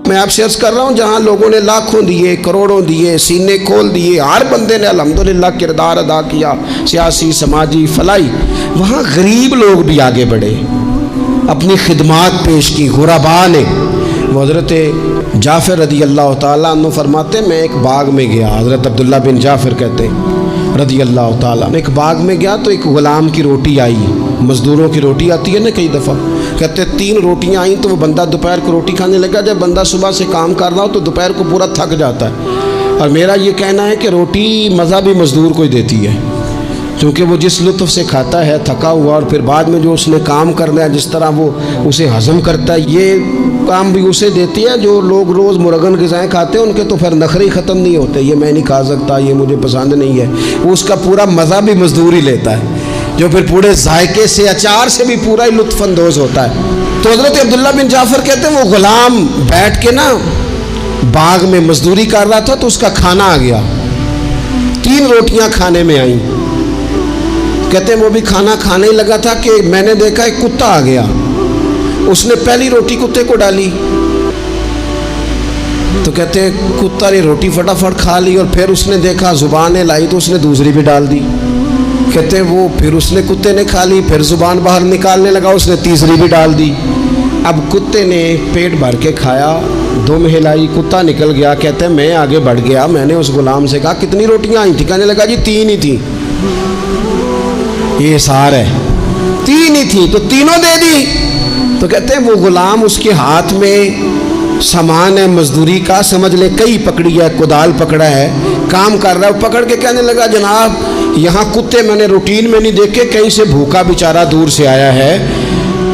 میں آپ سے عرض کر رہا ہوں جہاں لوگوں نے لاکھوں دیے، کروڑوں دیے، سینے کھول دیے، ہر بندے نے الحمدللہ کردار ادا کیا، سیاسی، سماجی، فلاحی، وہاں غریب لوگ بھی آگے بڑھے، اپنی خدمات پیش کی، غرباء نے۔ وہ حضرت جعفر رضی اللہ تعالیٰ عنہ فرماتے ہیں میں ایک باغ میں گیا، حضرت عبداللہ بن جعفر کہتے ہیں رضی اللہ تعالیٰ، میں ایک باغ میں گیا تو ایک غلام کی روٹی آئی، مزدوروں کی روٹی آتی ہے نا کئی دفعہ، کہتے 3 روٹیاں آئیں تو وہ بندہ دوپہر کو روٹی کھانے لگا۔ جب بندہ صبح سے کام کر رہا ہو تو دوپہر کو پورا تھک جاتا ہے، اور میرا یہ کہنا ہے کہ روٹی مزہ بھی مزدور کو ہی دیتی ہے، کیونکہ وہ جس لطف سے کھاتا ہے تھکا ہوا، اور پھر بعد میں جو اس نے کام کرنا ہے جس طرح وہ اسے ہضم کرتا ہے، یہ کام بھی اسے دیتی ہے۔ جو لوگ روز مرغن غذائیں کھاتے ہیں ان کے تو پھر نخرے ہی ختم نہیں ہوتے، یہ میں نہیں کھا سکتا، یہ مجھے پسند نہیں ہے، وہ اس کا پورا مزہ بھی مزدور ہی لیتا ہے، جو پھر پورے ذائقے سے، اچار سے بھی پورا ہی لطف اندوز ہوتا ہے۔ تو حضرت عبداللہ بن جعفر کہتے ہیں وہ غلام بیٹھ کے نا باغ میں مزدوری کر رہا تھا تو اس کا کھانا آ گیا، 3 روٹیاں کھانے میں آئیں۔ کہتے ہیں وہ بھی کھانا کھانے ہی لگا تھا کہ میں نے دیکھا ایک کتا آ گیا، اس نے پہلی روٹی کتے کو ڈالی، تو کہتے ہیں کتا نے روٹی فٹافٹ کھا لی، اور پھر اس نے دیکھا زبان لائی تو اس نے دوسری بھی ڈال دی۔ کہتے ہیں وہ پھر اس نے کتے نے کھا لی، پھر زبان باہر نکالنے لگا، اس نے تیسری بھی ڈال دی۔ اب کتے نے پیٹ بھر کے کھایا، 2 ہلائی، کتا نکل گیا۔ کہتے ہیں میں آگے بڑھ گیا، میں نے اس غلام سے کہا کتنی روٹیاں آئی تھیں؟ کہنے لگا جی 3 ہی تھیں۔ یہ سار ہے، 3 ہی تھیں تو تینوں دے دی۔ تو کہتے ہیں وہ غلام اس کے ہاتھ میں سامان ہے مزدوری کا، سمجھ لے کئی پکڑی ہے، کدال پکڑا ہے، کام کر رہا ہے، پکڑ کے کہنے لگا جناب یہاں کتے میں نے روٹین میں نہیں دیکھے، کہیں سے بھوکا بیچارہ دور سے آیا ہے۔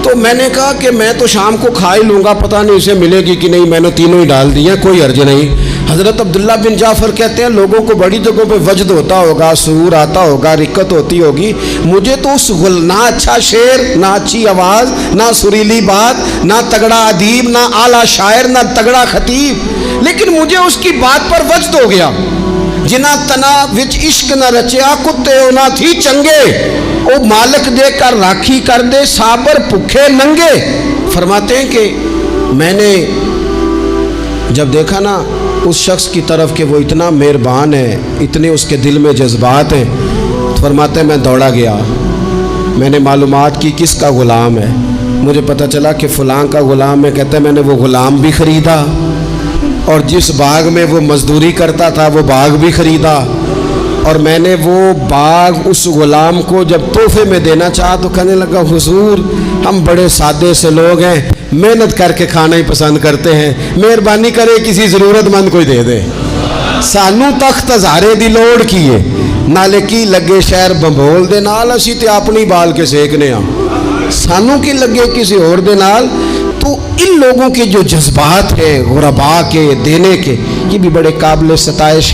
تو میں نے کہا کہ میں تو شام کو کھا ہی لوں گا، پتہ نہیں اسے ملے گی کہ نہیں، میں نے تینوں ہی ڈال دی ہیں، کوئی حرج نہیں۔ حضرت عبداللہ بن جعفر کہتے ہیں لوگوں کو بڑی جگہوں پہ وجد ہوتا ہوگا، سرور آتا ہوگا، رکت ہوتی ہوگی، مجھے تو اس نہ اچھا شعر، نہ اچھی آواز، نہ سریلی بات، نہ تگڑا ادیب، نہ اعلیٰ شاعر، نہ تگڑا خطیب، لیکن مجھے اس کی بات پر وجد ہو گیا۔ جنا تنا وچ عشق نہ رچیا، کتے او نہ تھی چنگے، او مالک دے کر راکھی کر دے، سابر بھوکے ننگے۔ فرماتے ہیں کہ میں نے جب دیکھا نا اس شخص کی طرف کہ وہ اتنا مہربان ہے، اتنے اس کے دل میں جذبات ہیں، فرماتے ہیں میں دوڑا گیا، میں نے معلومات کی کس کا غلام ہے، مجھے پتہ چلا کہ فلاں کا غلام ہے۔ کہتے ہیں میں نے وہ غلام بھی خریدا، اور جس باغ میں وہ مزدوری کرتا تھا وہ باغ بھی خریدا، اور میں نے وہ باغ اس غلام کو جب تحفے میں دینا چاہا تو کہنے لگا حضور ہم بڑے سادے سے لوگ ہیں، محنت کر کے کھانا ہی پسند کرتے ہیں، مہربانی کرے کسی ضرورت مند کوئی دے دے، سانو تخت ہزارے دی لوڑ کیے، نالے کی لگے شہر بمبول دے نال، اسی تے اپنی بال کے سیکنے ہاں، سانو کی لگے کسی اور دے نال۔ تو ان لوگوں کے جو جذبات ہیں غرباء کے، دینے کے، یہ بھی بڑے قابل ستائش ہے۔